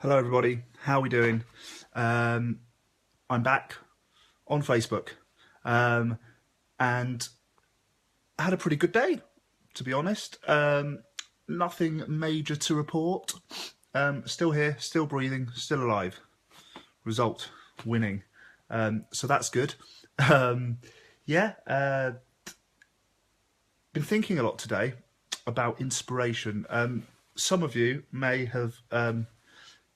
Hello everybody, how are we doing? I'm back on Facebook and I had a pretty good day, to be honest. Nothing major to report. Still here, still breathing, still alive. Result, winning. So that's good. Um, yeah, been thinking a lot today about inspiration. Some of you may have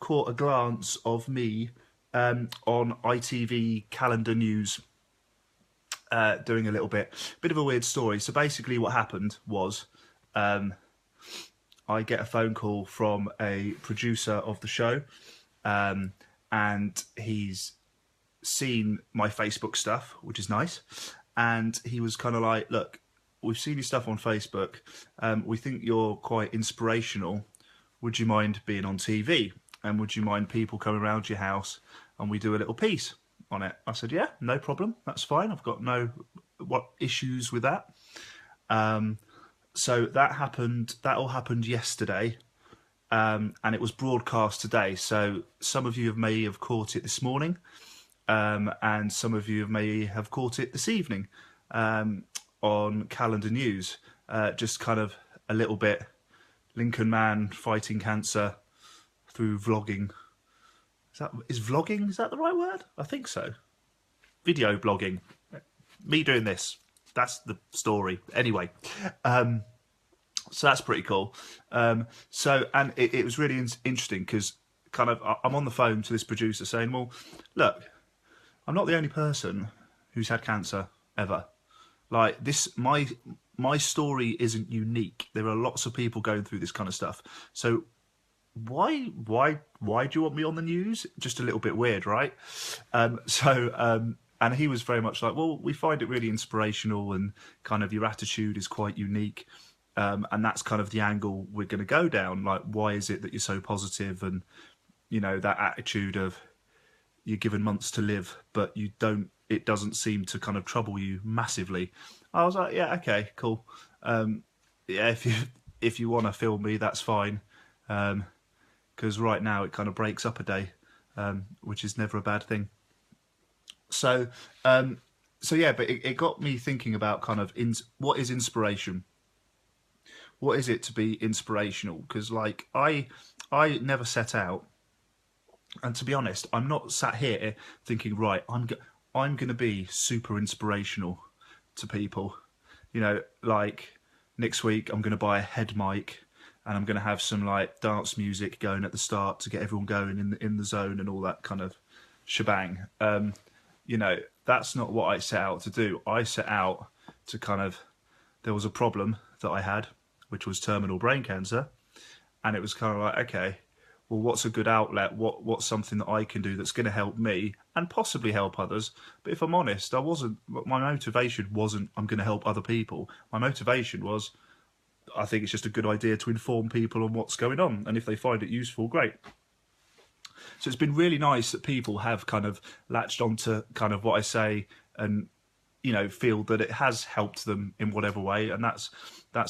caught a glance of me on ITV calendar news doing a bit of a weird story. So basically, what happened was I get a phone call from a producer of the show, and he's seen my Facebook stuff, which is nice. And he was kind of like, "Look, we've seen your stuff on Facebook. We think you're quite inspirational. Would you mind being on TV? And would you mind people coming around your house and we do a little piece on it?" I said, "Yeah, no problem. That's fine. I've got no issues with that." So that happened. That all happened yesterday, and it was broadcast today. So some of you may have caught it this morning, and some of you may have caught it this evening on Calendar News. Just kind of a little bit. Lincoln man fighting cancer through vlogging. Is vlogging? Is that the right word? I think so. Video blogging. Me doing this. That's the story. Anyway, so that's pretty cool. And it was really interesting because kind of I'm on the phone to this producer saying, "Well, look, I'm not the only person who's had cancer ever. Like this, my story isn't unique. There are lots of people going through this kind of stuff. So why do you want me on the news? Just a little bit weird, right?" And he was very much like, "Well, we find it really inspirational, and kind of your attitude is quite unique, and that's kind of the angle we're going to go down. Like, why is it that you're so positive, and that attitude of you're given months to live, but you don't. It doesn't seem to kind of trouble you massively." I was like, "Yeah, okay, cool. Yeah, if you want to film me, that's fine." Because right now it kind of breaks up a day, which is never a bad thing. So, so yeah, but it got me thinking about kind of what is inspiration? What is it to be inspirational? Because like I never set out, and to be honest, I'm not sat here thinking, right, I'm going to be super inspirational to people. Like next week I'm going to buy a head mic and I'm going to have some like dance music going at the start to get everyone going in the zone and all that kind of shebang. That's not what I set out to do. I set out to kind of there was a problem that I had, which was terminal brain cancer, and it was kind of like, okay, well, what's a good outlet? What's something that I can do that's going to help me and possibly help others? But if I'm honest, my motivation wasn't I'm going to help other people. My motivation was I think it's just a good idea to inform people on what's going on, and if they find it useful, great. So it's been really nice that people have kind of latched onto kind of what I say and feel that it has helped them in whatever way, and that's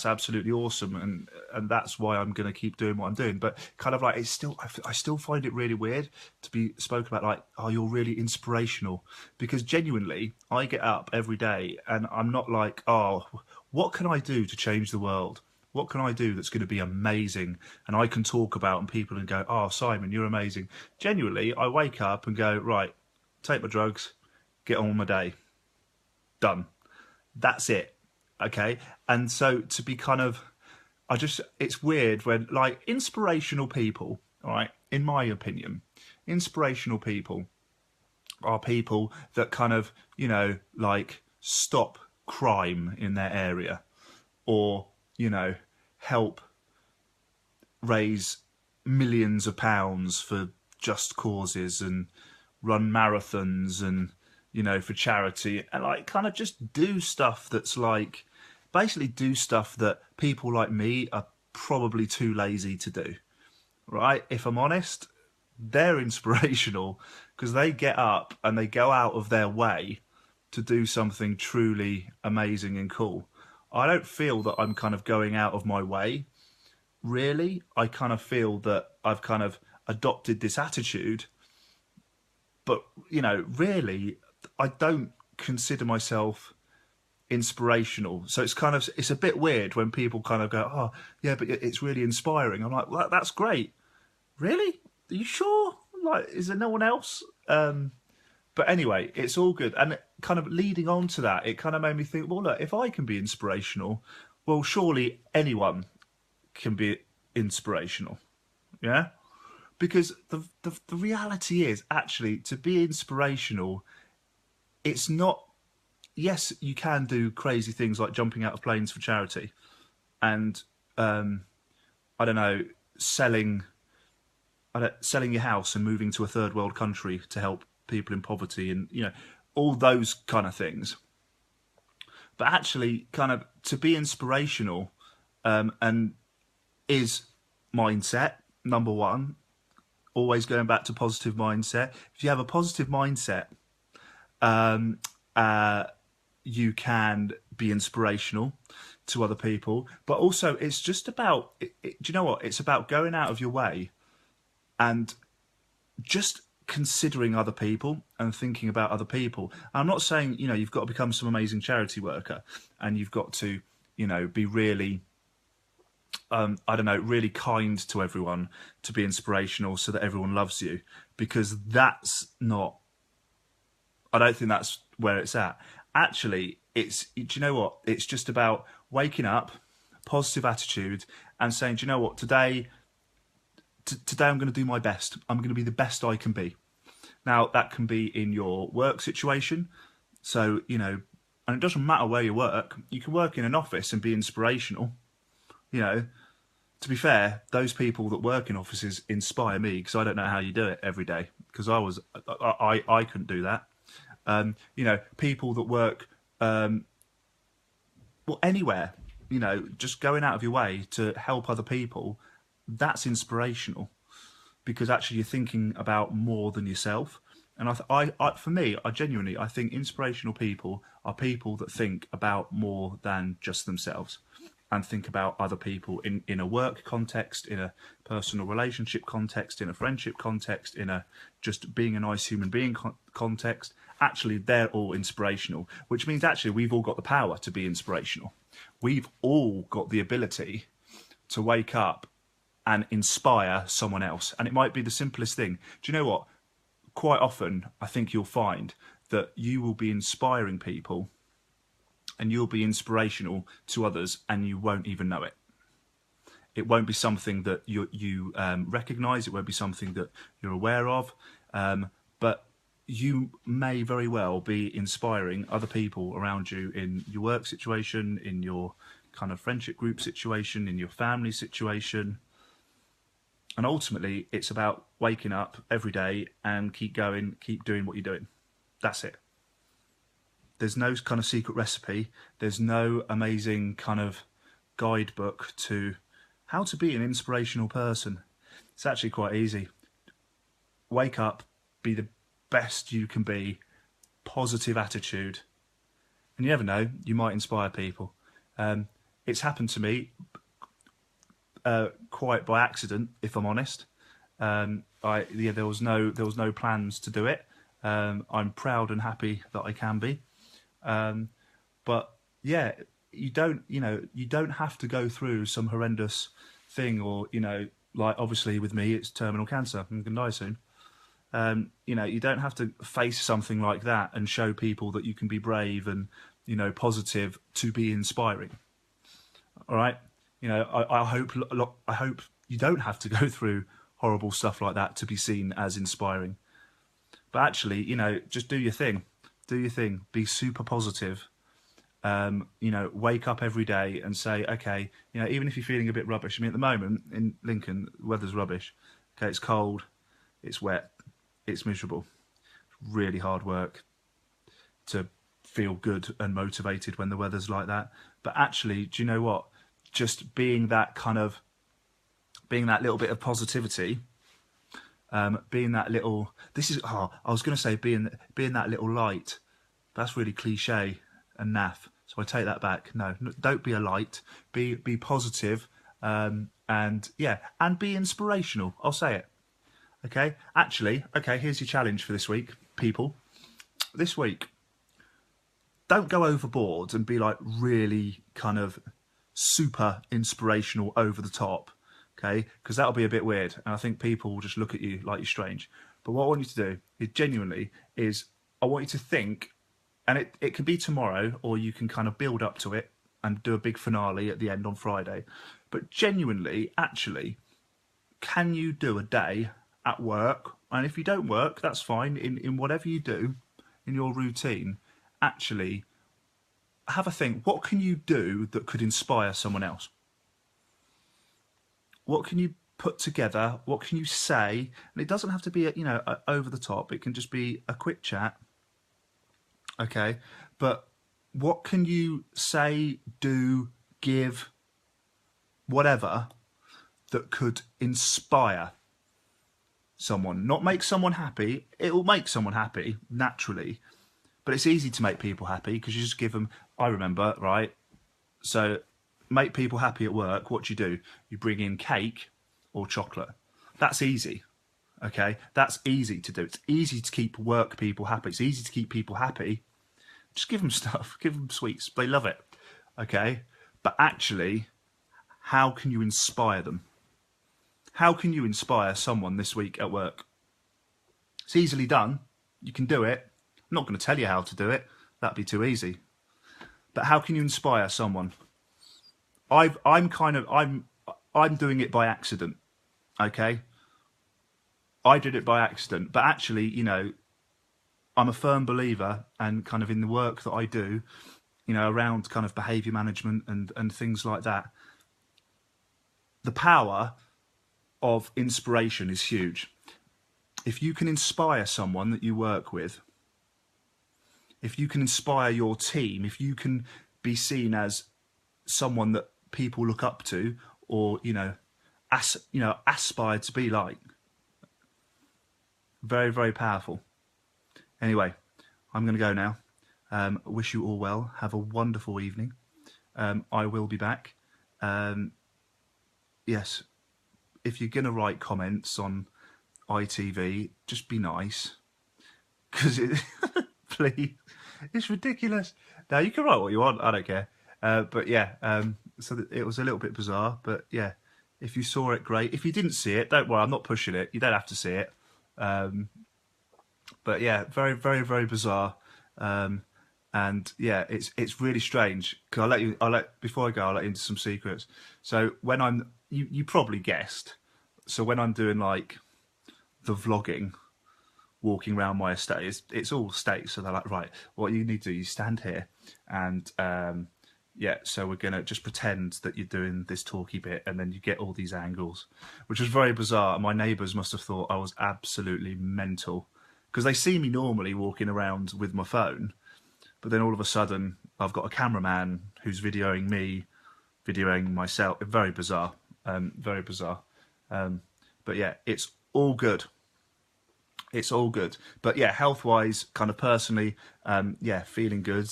absolutely awesome, and that's why I'm going to keep doing what I'm doing. But kind of like I still find it really weird to be spoken about like, "Oh, you're really inspirational," because genuinely I get up every day and I'm not like, "Oh, what can I do to change the world? What can I do that's going to be amazing?" And I can talk about and people and go, "Oh, Simon, you're amazing." Genuinely, I wake up and go, "Right, take my drugs, get on with my day, done." That's it. Okay. And so to be kind of, it's weird when like inspirational people, all right, in my opinion, inspirational people are people that kind of, like stop crime in their area or, help raise millions of pounds for just causes and run marathons and for charity, and like kind of just do stuff that's like basically do stuff that people like me are probably too lazy to do, right? If I'm honest, they're inspirational because they get up and they go out of their way to do something truly amazing and cool. I don't feel that I'm kind of going out of my way, really. I kind of feel that adopted this attitude. But, really, I don't consider myself inspirational. So it's a bit weird when people kind of go, oh, yeah, but it's really inspiring. I'm like, well, that's great. Really? Are you sure? Like, is there no one else? But anyway, it's all good. And kind of leading on to that, it kind of made me think, well, look, if I can be inspirational, well, surely anyone can be inspirational. Yeah? Because the reality is, actually, to be inspirational, it's not, yes, you can do crazy things like jumping out of planes for charity and, I don't know, selling your house and moving to a third world country to help people in poverty and, all those kind of things. But actually, kind of to be inspirational, and is mindset, number one, always going back to positive mindset. If you have a positive mindset, you can be inspirational to other people. But also, it's just about, do you know what? It's about going out of your way and just considering other people and thinking about other people. I'm not saying, you've got to become some amazing charity worker and you've got to, be really, I don't know, really kind to everyone to be inspirational so that everyone loves you, because that's not, I don't think that's where it's at. Actually, do you know what? It's just about waking up, positive attitude, and saying, do you know what? Today I'm going to do my best. I'm going to be the best I can be. Now, that can be in your work situation. So, and it doesn't matter where you work. You can work in an office and be inspirational. To be fair, those people that work in offices inspire me, because I don't know how you do it every day, because I couldn't do that. People that work, anywhere, just going out of your way to help other people, that's inspirational, because actually you're thinking about more than yourself. And for me, I genuinely, I think inspirational people are people that think about more than just themselves and think about other people in a work context, in a personal relationship context, in a friendship context, in a just being a nice human being context. Actually, they're all inspirational, which means actually we've all got the power to be inspirational. We've all got the ability to wake up and inspire someone else. And it might be the simplest thing. Do you know what? Quite often, I think you'll find that you will be inspiring people and you'll be inspirational to others and you won't even know it. It won't be something that you recognise. It won't be something that you're aware of. But you may very well be inspiring other people around you in your work situation, in your kind of friendship group situation, in your family situation. And ultimately, it's about waking up every day and keep going, keep doing what you're doing. That's it. There's no kind of secret recipe. There's no amazing kind of guidebook to how to be an inspirational person. It's actually quite easy. Wake up, be the best you can be, positive attitude. And you never know, you might inspire people. It's happened to me quite by accident, if I'm honest. There was no plans to do it. I'm proud and happy that I can be. But yeah, you don't have to go through some horrendous thing, or like obviously with me, it's terminal cancer. I'm gonna die soon. You don't have to face something like that and show people that you can be brave and positive to be inspiring. All right. I hope you don't have to go through horrible stuff like that to be seen as inspiring. But actually, just do your thing. Do your thing. Be super positive. Wake up every day and say, okay, even if you're feeling a bit rubbish. I mean, at the moment in Lincoln, the weather's rubbish. Okay, it's cold, it's wet, it's miserable. Really hard work to feel good and motivated when the weather's like that. But actually, do you know what? Just being that little bit of positivity, being that little. I was going to say being that little light. That's really cliche and naff. So I take that back. No, don't be a light. Be positive, and be inspirational. I'll say it. Okay, actually, okay, here's your challenge for this week, people. This week, don't go overboard and be like really kind of super inspirational over the top, okay? Because that'll be a bit weird, and I think people will just look at you like you're strange. But what I want you to do is genuinely is I want you to think, and it can be tomorrow, or you can kind of build up to it and do a big finale at the end on Friday. But genuinely, actually, can you do a day at work? And if you don't work, that's fine. In whatever you do in your routine, actually have a think. What can you do that could inspire someone else? What can you put together? What can you say? And it doesn't have to be, over the top. It can just be a quick chat. Okay. But what can you say, do, give, whatever, that could inspire someone? Not make someone happy. It will make someone happy naturally, but it's easy to make people happy because you just give them. I remember, right? So make people happy at work. What do? You bring in cake or chocolate. That's easy. Okay, that's easy to do. It's easy to keep work people happy. It's easy to keep people happy. Just give them stuff. Give them sweets. They love it. Okay, but actually, how can you inspire them? How can you inspire someone this week at work? It's easily done. You can do it. I'm not going to tell you how to do it. That'd be too easy. But how can you inspire someone? I'm doing it by accident. Okay. I did it by accident, but actually, I'm a firm believer, and kind of in the work that I do, around kind of behaviour management and things like that, the power of inspiration is huge. If you can inspire someone that you work with, if you can inspire your team, if you can be seen as someone that people look up to, or aspire to be like, very, very powerful. Anyway, I'm going to go now. Wish you all well. Have a wonderful evening. I will be back. Yes, if you're going to write comments on ITV, just be nice. Because please, it's ridiculous. Now, you can write what you want. I don't care. But yeah, so it was a little bit bizarre. But yeah, if you saw it, great. If you didn't see it, don't worry. I'm not pushing it. You don't have to see it. But yeah, very, very, very bizarre. And yeah, it's really strange. Because before I go, I'll let you into some secrets. So when you probably guessed. So when I'm doing like the vlogging, walking around my estate, it's all estate. So they're like, right, what you need to do, you stand here, and yeah, so we're gonna just pretend that you're doing this talky bit, and then you get all these angles, which was very bizarre. My neighbours must have thought I was absolutely mental, because they see me normally walking around with my phone, but then all of a sudden I've got a cameraman who's videoing me, videoing myself. Very bizarre, very bizarre. But yeah, it's all good. It's all good. But yeah, health-wise, kind of personally, yeah, feeling good.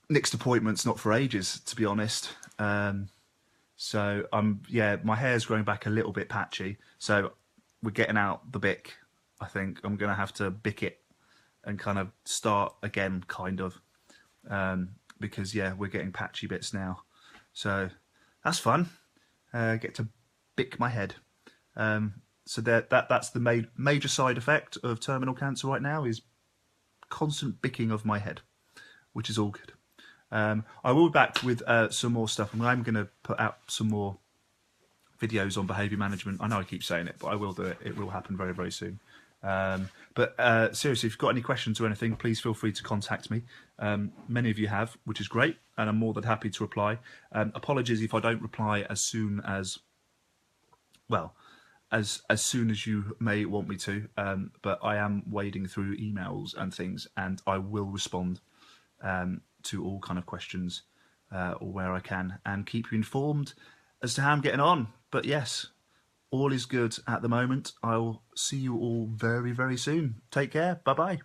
Next appointment's not for ages, to be honest. So yeah, my hair's growing back a little bit patchy. So we're getting out the Bic. I think I'm going to have to Bic it and kind of start again, kind of. Because yeah, we're getting patchy bits now. So that's fun. Get to Bic my head. So that's the major side effect of terminal cancer right now, is constant bicking of my head, which is all good. I will be back with some more stuff, and I'm going to put out some more videos on behaviour management. I know I keep saying it, but I will do it. It will happen very, very soon. But seriously, if you've got any questions or anything, please feel free to contact me. Many of you have, which is great, and I'm more than happy to reply. Apologies if I don't reply as soon as, well, as soon as you may want me to, but I am wading through emails and things, and I will respond to all kind of questions or where I can, and keep you informed as to how I'm getting on. But yes, all is good at the moment. I'll see you all very, very soon. Take care. Bye-bye.